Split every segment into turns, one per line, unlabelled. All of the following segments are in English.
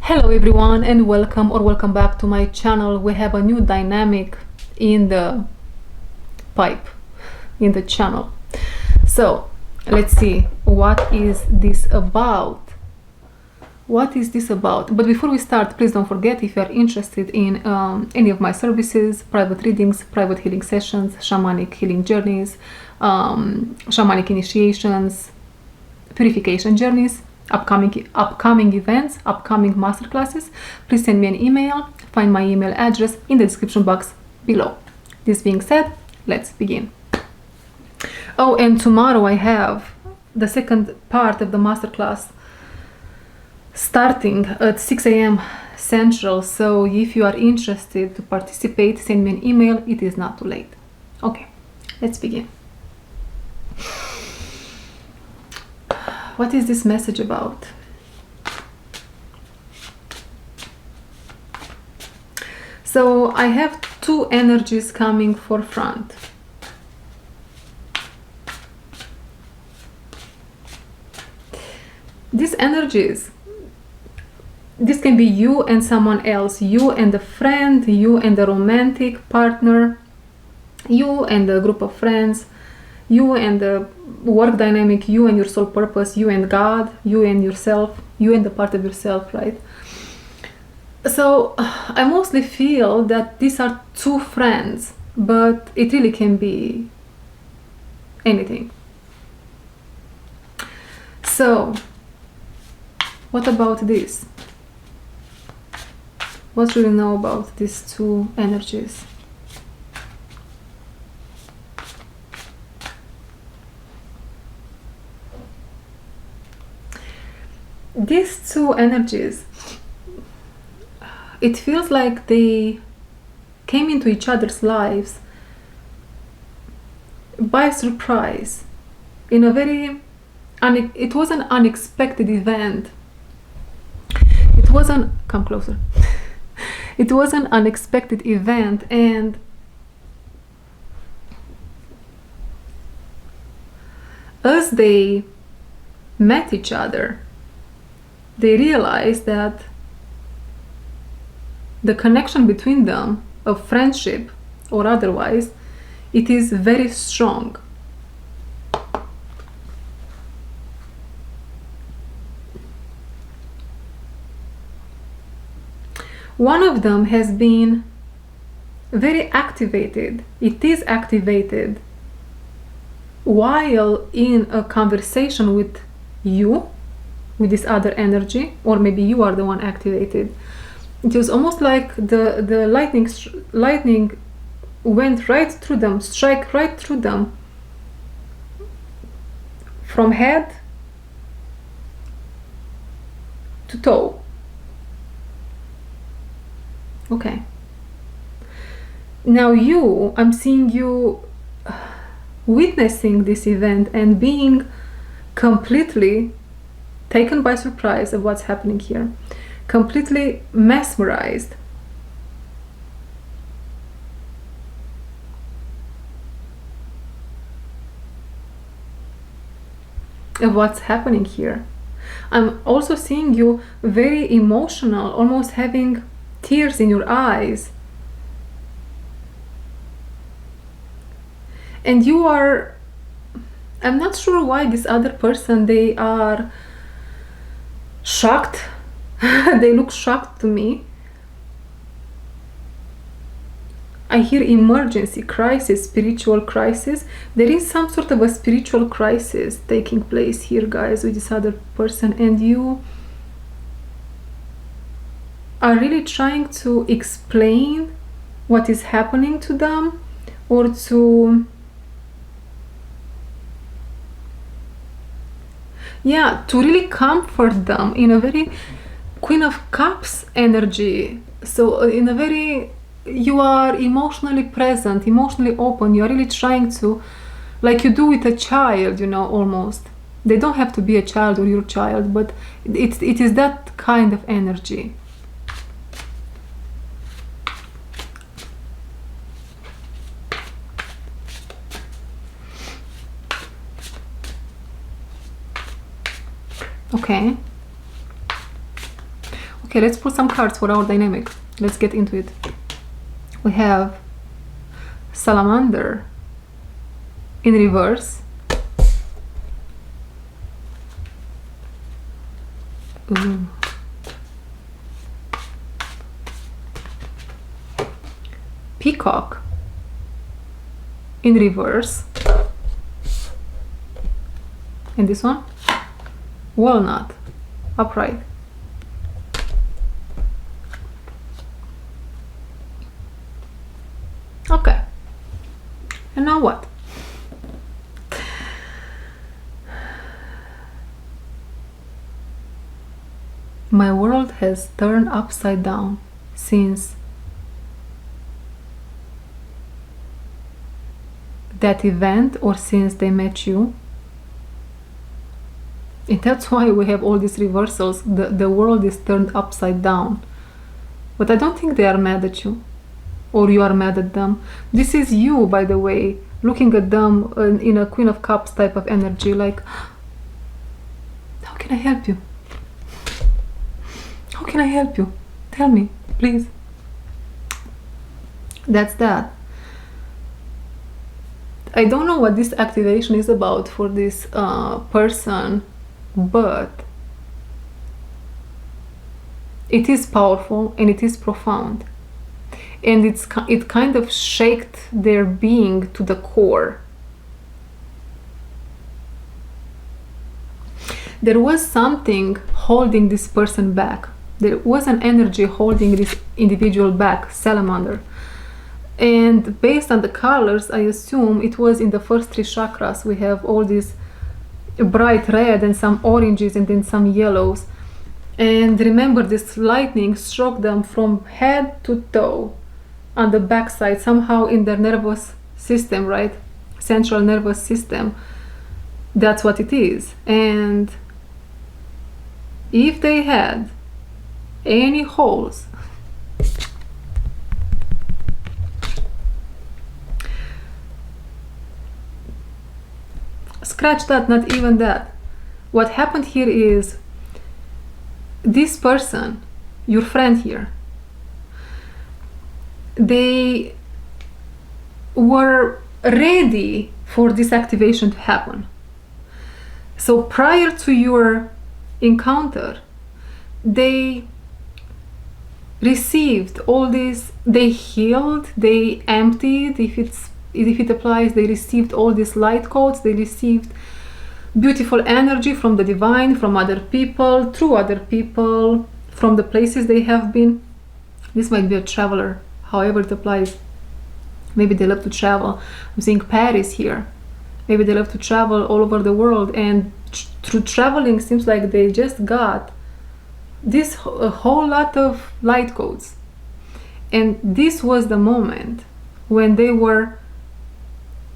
Hello everyone and welcome back to my channel. We have a new dynamic in the pipe in the channel. So let's see what is this about. But before we start, please don't forget, if you are interested in any of my services, private readings, private healing sessions, shamanic healing journeys, shamanic initiations, purification journeys, upcoming events, upcoming masterclasses, please send me an email. Find my email address in the description box below. This being said, let's begin. Oh, and tomorrow I have the second part of the masterclass starting at 6 a.m. Central, so if you are interested to participate, send me an email. It is not too late. Okay, let's begin. What is this message about? So I have two energies coming forefront. These energies, this can be you and someone else, you and a friend, you and a romantic partner, you and a group of friends, you and the work dynamic, you and your soul purpose, you and God, you and yourself, you and the part of yourself, right? So I mostly feel that these are two friends, but it really can be anything. So what about this? What should we know about these two energies? These two energies, it feels like they came into each other's lives by surprise, in a very it was an unexpected event. It was an come closer. It was an unexpected event, and as they met each other, they realized that the connection between them, of friendship or otherwise, it is very strong. One of them has been very activated. It is activated while in a conversation with you, with this other energy, or maybe you are the one activated. It was almost like the lightning went right through them, strike right through them, from head to toe. Okay. Now I'm seeing you witnessing this event and being completely taken by surprise of what's happening here, completely mesmerized. Of what's happening here. I'm also seeing you very emotional, almost having tears in your eyes. And you are, I'm not sure why this other person, they are shocked. They look shocked to me. I hear emergency, crisis, spiritual crisis. There is some sort of a spiritual crisis taking place here, guys, with this other person, and you are really trying to explain what is happening to them, or to really comfort them in a very Queen of Cups energy. So in a very, you are emotionally present, emotionally open. You are really trying to, like you do with a child, almost. They don't have to be a child or your child, but it is that kind of energy. Okay. Okay, let's pull some cards for our dynamic. Let's get into it. We have Salamander in reverse. Ooh. Peacock in reverse. And this one, Walnut upright. Okay, and now what? My world has turned upside down since that event, or since they met you. And that's why we have all these reversals. The world is turned upside down. But I don't think they are mad at you, or you are mad at them. This is you, by the way, looking at them in a Queen of Cups type of energy, like, how can I help you? How can I help you? Tell me, please. That's that. I don't know what this activation is about for this person, but it is powerful and it is profound, and it kind of shaked their being to the core. There was something holding this person back. There was an energy holding this individual back, Salamander. And based on the colors, I assume it was in the first three chakras. We have all these bright red and some oranges and then some yellows. And remember, this lightning struck them from head to toe on the backside, somehow in their nervous system, right? Central nervous system. That's what it is. And if they had any holes, scratch that, not even that. What happened here is this person, your friend here, they were ready for this activation to happen. So prior to your encounter, they received all this, they healed, they emptied, if it applies, they received all these light codes, they received beautiful energy from the divine, from other people, through other people, from the places they have been. This might be a traveler, however it applies. Maybe they love to travel. I'm seeing Paris here. Maybe they love to travel all over the world, and through traveling seems like they just got this a whole lot of light codes. And this was the moment when they were,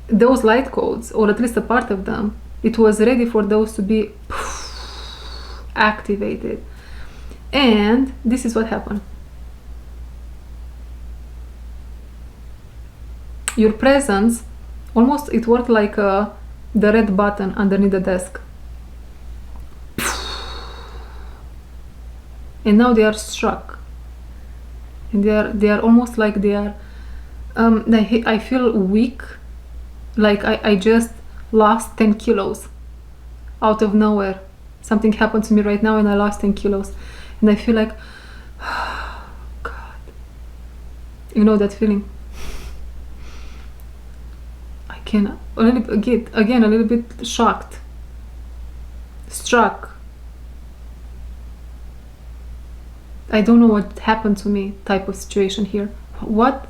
those light codes, or at least a part of them, it was ready for those to be activated. And this is what happened. Your presence, almost it worked like the red button underneath the desk. And now they are struck. And they are almost like they are, I feel weak, like I just lost 10 kilos out of nowhere. Something happened to me right now and I lost 10 kilos. And I feel like, oh, God. You know that feeling? I can, a little bit shocked, struck. I don't know what happened to me type of situation here. What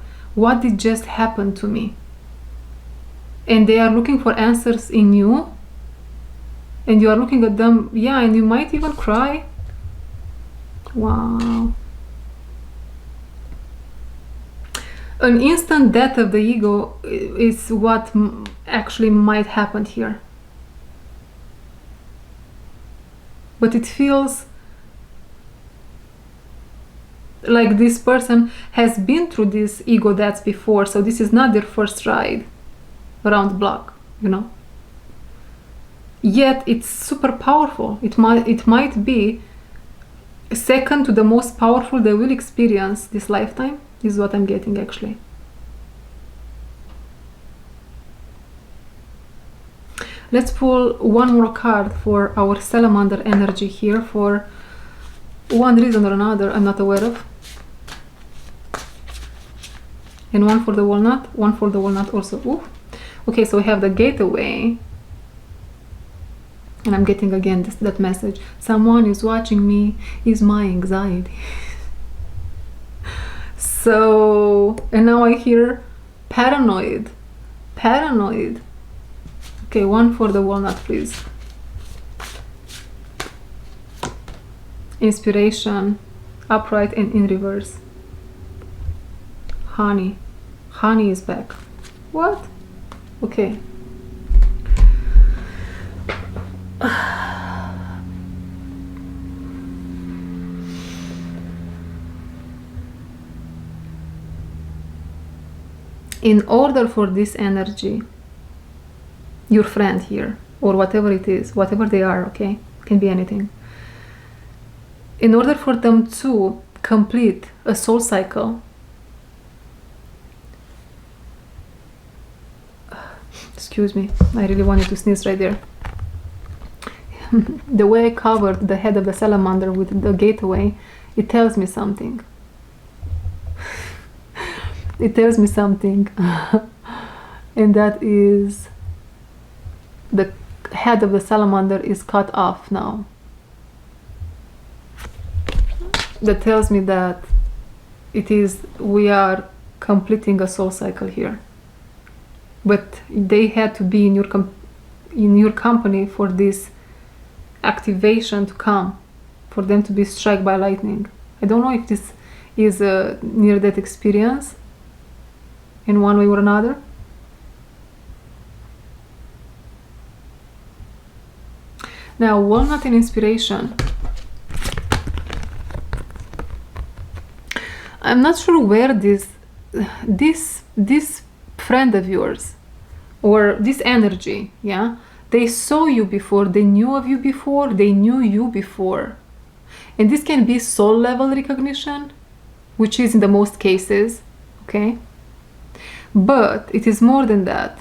did just happen to me? And they are looking for answers in you, and you are looking at them, yeah, and you might even cry. Wow. An instant death of the ego is what actually might happen here. But it feels like this person has been through these ego deaths before, so this is not their first ride around the block, you know. Yet it's super powerful. It might be second to the most powerful they will experience this lifetime. This is what I'm getting actually. Let's pull one more card for our salamander energy here for one reason or another I'm not aware of. And one for the walnut also. Ooh. Okay, so we have the gateway. And I'm getting again that message. Someone is watching me, is my anxiety. So, and now I hear paranoid. Paranoid. Okay, one for the walnut, please. Inspiration, upright and in reverse. Honey. Honey is back. What? Okay. In order for this energy, your friend here, or whatever it is, whatever they are, okay? Can be anything. In order for them to complete a soul cycle, excuse me, I really wanted to sneeze right there. The way I covered the head of the salamander with the gateway, it tells me something. It tells me something. And that is the head of the salamander is cut off now. That tells me that we are completing a soul cycle here. But they had to be in your company for this activation to come, for them to be struck by lightning. I don't know if this is a near-death experience in one way or another. Now, walnut and inspiration. I'm not sure where this friend of yours or this energy, yeah, they saw you before, they knew of you before, they knew you before. And this can be soul level recognition, which is in the most cases, okay? But it is more than that.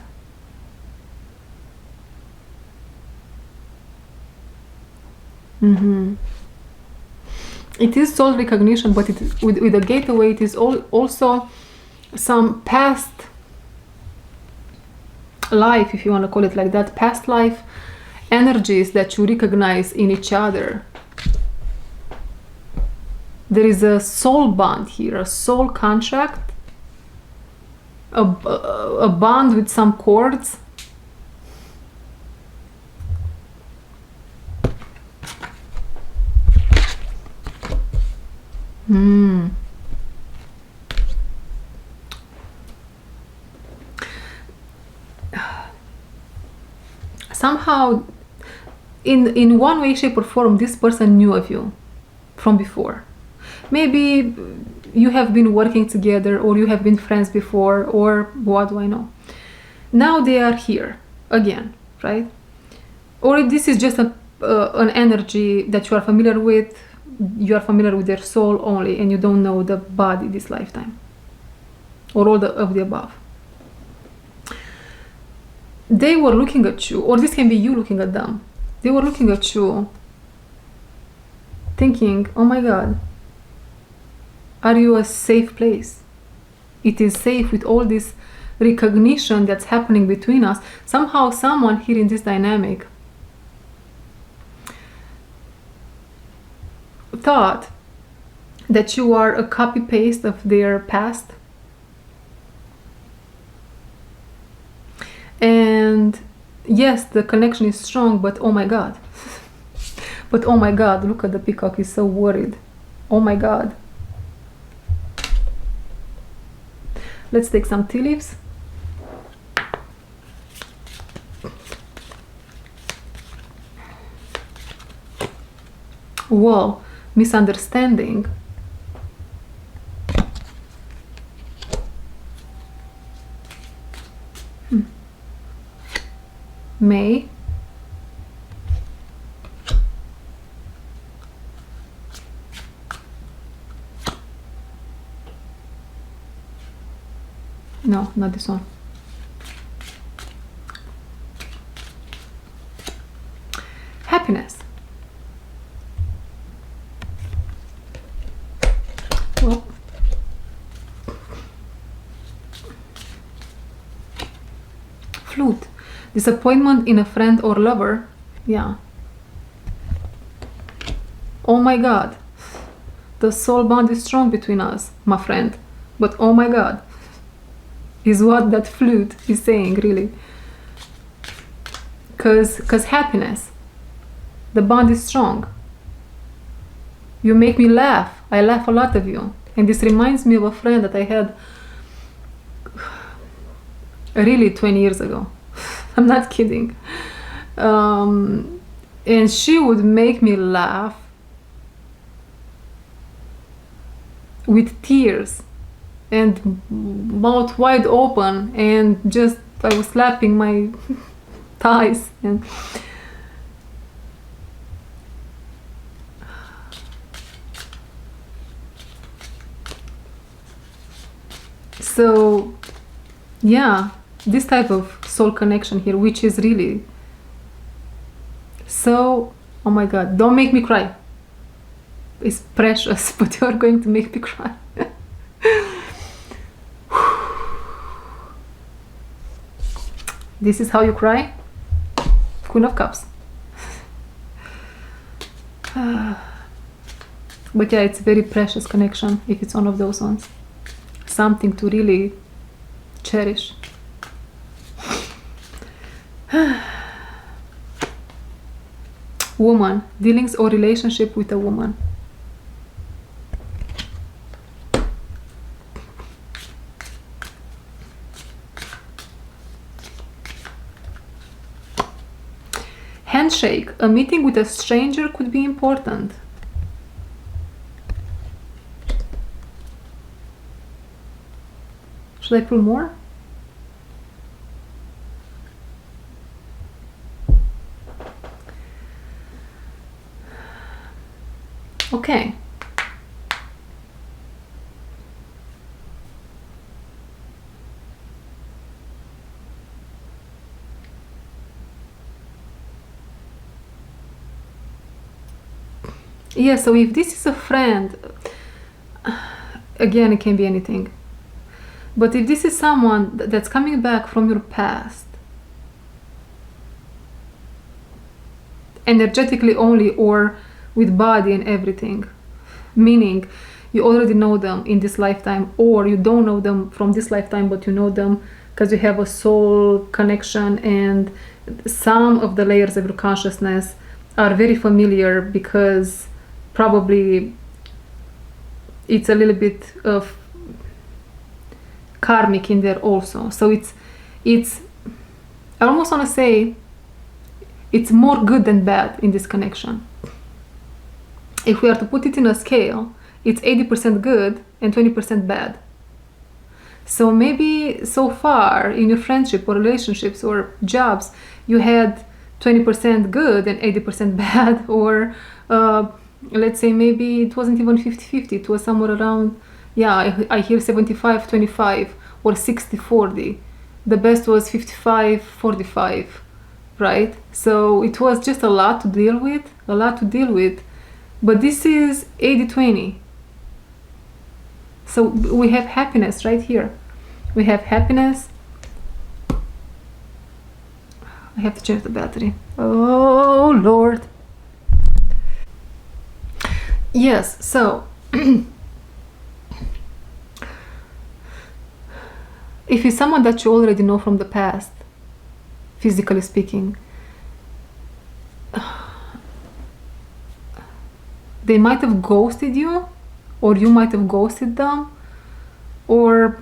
It is soul recognition, but with the gateway, it is also some past life, if you want to call it like that, past life energies that you recognize in each other. There is a soul bond here, a soul contract, a bond with some cords. Somehow, in one way, shape or form, this person knew of you from before. Maybe you have been working together, or you have been friends before, or what do I know. Now they are here again, right? Or this is just an energy that you are familiar with. You are familiar with their soul only, and you don't know the body this lifetime, or all of the above. They were looking at you, or this can be you looking at them. They were looking at you thinking, oh my God, are you a safe place? It is safe with all this recognition that's happening between us. Somehow someone here in this dynamic thought that you are a copy-paste of their past. And yes, the connection is strong, but oh my God. But oh my God, look at the peacock, he's so worried. Oh my God. Let's take some tea leaves. Whoa, misunderstanding. May. No, not this one. Happiness. Oh. Flute. Disappointment in a friend or lover. Yeah. Oh my God. The soul bond is strong between us, my friend. But oh my God, is what that flute is saying, really. Because happiness, the bond is strong. You make me laugh. I laugh a lot of you. And this reminds me of a friend that I had really 20 years ago. I'm not kidding. And she would make me laugh with tears and mouth wide open, and just I was slapping my thighs. And so yeah, this type of soul connection here, which is really so, oh my God, don't make me cry. It's precious, but you're going to make me cry. This is how you cry? Queen of Cups. But yeah, it's a very precious connection if it's one of those ones. Something to really cherish. Woman, dealings or relationship with a woman. Handshake, a meeting with a stranger could be important. Should I pull more? Okay. Yeah, so if this is a friend, again, it can be anything. But if this is someone that's coming back from your past, energetically only, or with body and everything, meaning you already know them in this lifetime, or you don't know them from this lifetime, but you know them because you have a soul connection, and some of the layers of your consciousness are very familiar because probably it's a little bit of karmic in there also. So it's I almost want to say it's more good than bad in this connection. If we are to put it in a scale, it's 80% good and 20% bad. So maybe so far in your friendship or relationships or jobs, you had 20% good and 80% bad, or let's say maybe it wasn't even 50-50, it was somewhere around, yeah, I hear 75-25 or 60-40. The best was 55-45, right? So it was just a lot to deal with, but this is 80-20. So we have happiness right here. We have happiness. I have to change the battery. Oh Lord. Yes, so if it's someone that you already know from the past, physically speaking, they might have ghosted you, or you might have ghosted them, or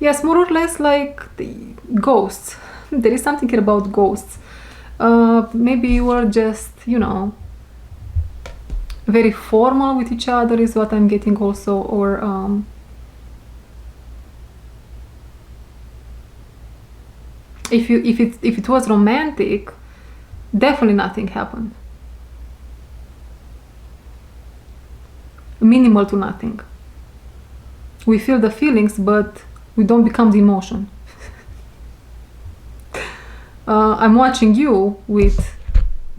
yes, more or less like the ghosts. There is something here about ghosts. Maybe you were just, you know, very formal with each other is what I'm getting also, or if it was romantic, definitely nothing happened. Minimal to nothing. We feel the feelings, but we don't become the emotion. I'm watching you with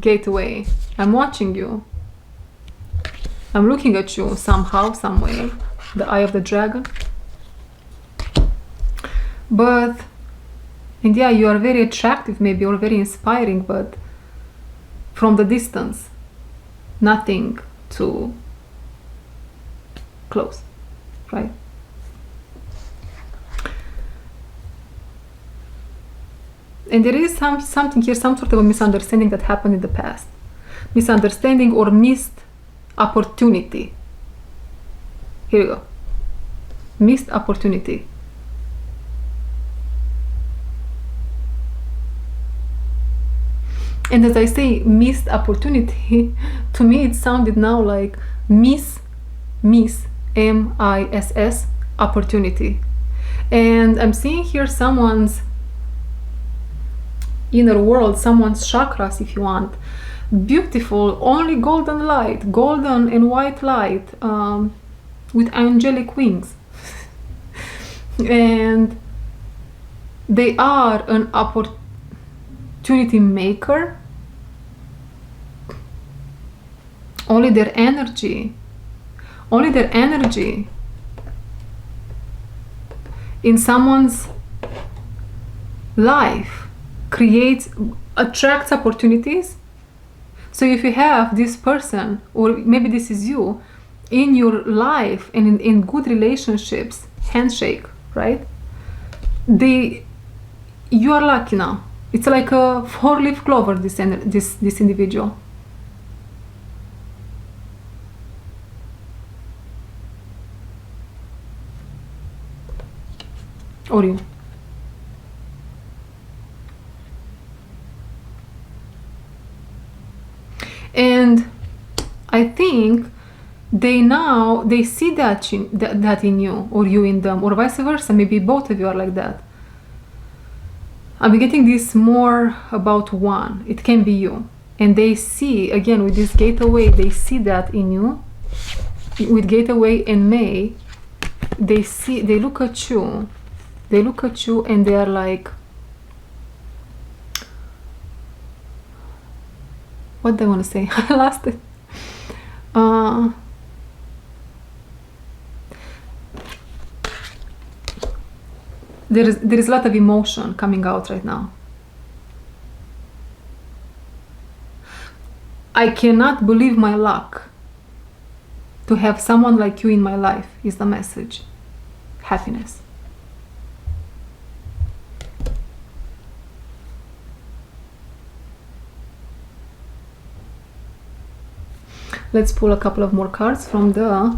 gateway. I'm watching you. I'm looking at you somehow, some way. The eye of the dragon. But, and yeah, you are very attractive maybe, or very inspiring, but from the distance, nothing too close, right? And there is something here, some sort of a misunderstanding that happened in the past. Misunderstanding or missed opportunity. Here we go. Missed opportunity. And as I say, missed opportunity, to me it sounded now like miss, M-I-S-S, opportunity. And I'm seeing here someone's inner world, someone's chakras, if you want. Beautiful, only golden light, golden and white light, with angelic wings. And they are an opportunity maker. Only their energy in someone's life attracts opportunities. So if you have this person, or maybe this is you, in your life and in good relationships, handshake, right? You are lucky now. It's like a 4-leaf clover, this individual. Or you. And I think they see that in you, or you in them, or vice versa. Maybe both of you are like that. I'm getting this more about one. It can be you. And they see, again, with this gateway, they see that in you. With gateway and May, they look at you. They look at you and they are like, what do I want to say? I lost it. There is a lot of emotion coming out right now. I cannot believe my luck to have someone like you in my life, is the message. Happiness. Let's pull a couple of more cards from the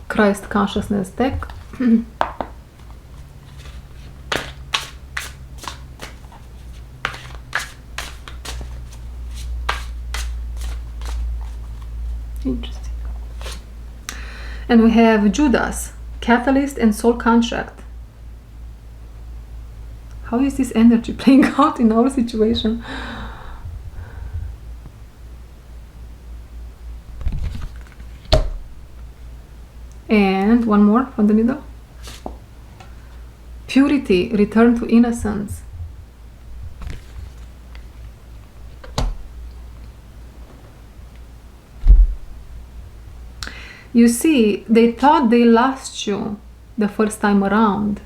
Christ Consciousness deck. Interesting. And we have Judas, Catalyst and Soul Contract. How is this energy playing out in our situation? And one more from the middle. Purity, return to innocence. You see, they thought they lost you the first time around.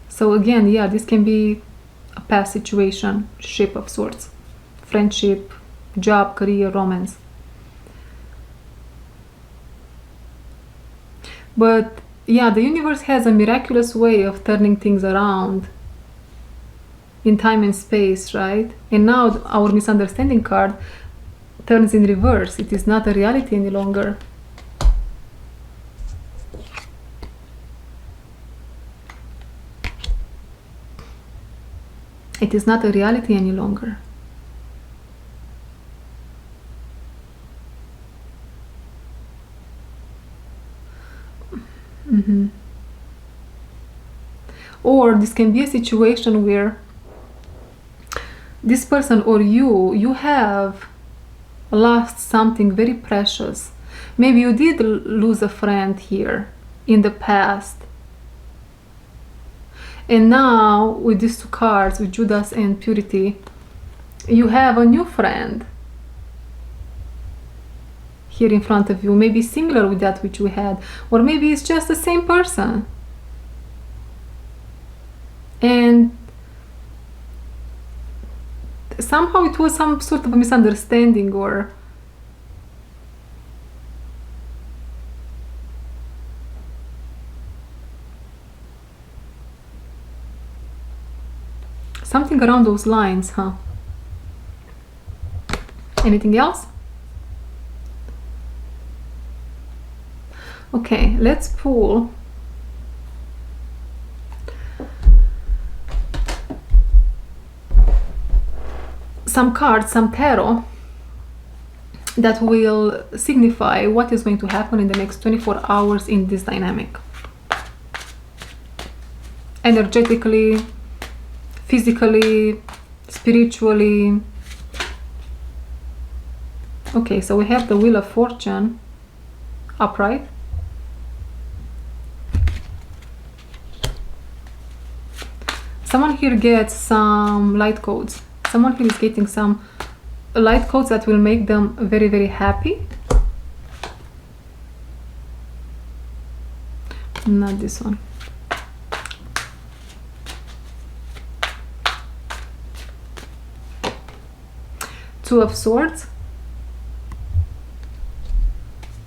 So again, yeah, this can be a past situation, shape of sorts. Friendship, job, career, romance. But yeah, the universe has a miraculous way of turning things around in time and space, right? And now our misunderstanding card turns in reverse. It is not a reality any longer. It is not a reality any longer. Mm-hmm. Or this can be a situation where this person or you have lost something very precious, Maybe you did lose a friend here in the past. And now, with these two cards, with Judas and Purity, you have a new friend here in front of you. Maybe similar with that which we had. Or maybe it's just the same person. And somehow it was some sort of a misunderstanding, or something around those lines, huh? Anything else? Okay, let's pull some cards, some tarot, that will signify what is going to happen in the next 24 hours in this dynamic. Energetically, physically, spiritually. Okay, so we have the Wheel of Fortune upright. Someone here gets some light codes. Someone here is getting some light codes that will make them very, very happy. Not this one. Two of Swords.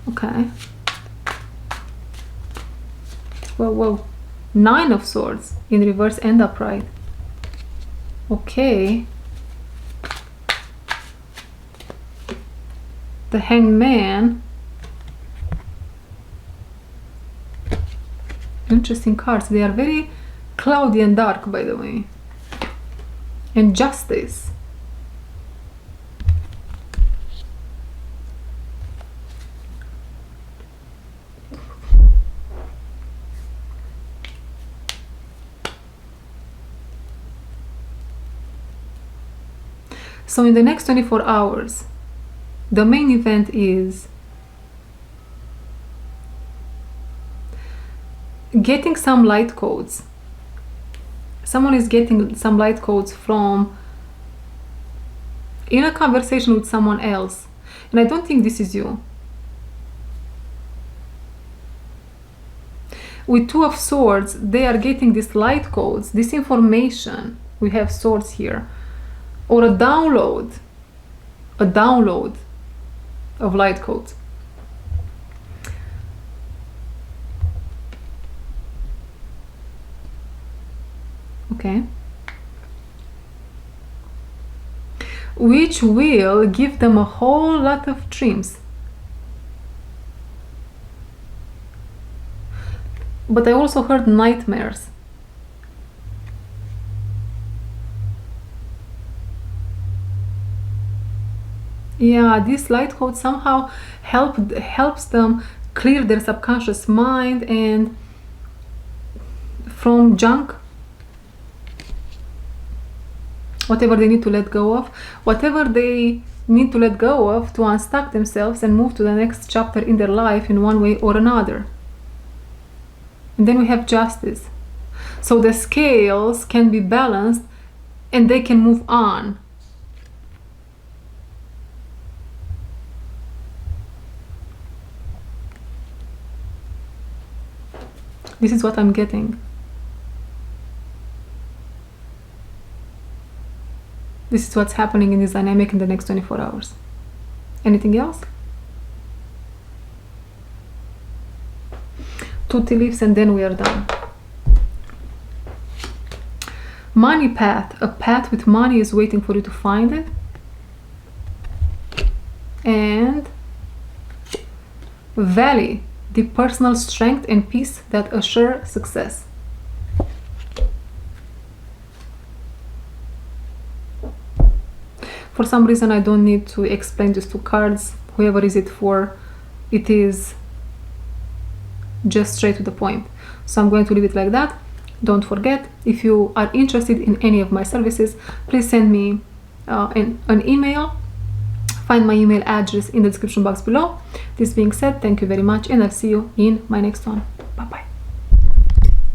Okay. Whoa, whoa. Nine of Swords in reverse and upright. Okay. The Hanged Man. Interesting cards. They are very cloudy and dark, by the way. And Justice. So in the next 24 hours, the main event is getting some light codes. Someone is getting some light codes from in a conversation with someone else. And I don't think this is you. With Two of Swords, they are getting these light codes, this information. We have swords here. Or a download of light codes. Okay. Which will give them a whole lot of dreams. But I also heard nightmares. Yeah, this light code somehow helps them clear their subconscious mind and from junk, whatever they need to let go of, whatever they need to let go of to unstuck themselves and move to the next chapter in their life in one way or another. And then we have Justice. So the scales can be balanced and they can move on. This is what I'm getting. This is what's happening in this dynamic in the next 24 hours. Anything else? Two tea leaves and then we are done. Money path. A path with money is waiting for you to find it. And Valley. The personal strength and peace that assure success. For some reason I don't need to explain these two cards. Whoever is it for, it is just straight to the point. So I'm going to leave it like that. Don't forget, if you are interested in any of my services, please send me an email Find my email address in the description box below. This being said, thank you very much, and I'll see you in my next one. Bye bye.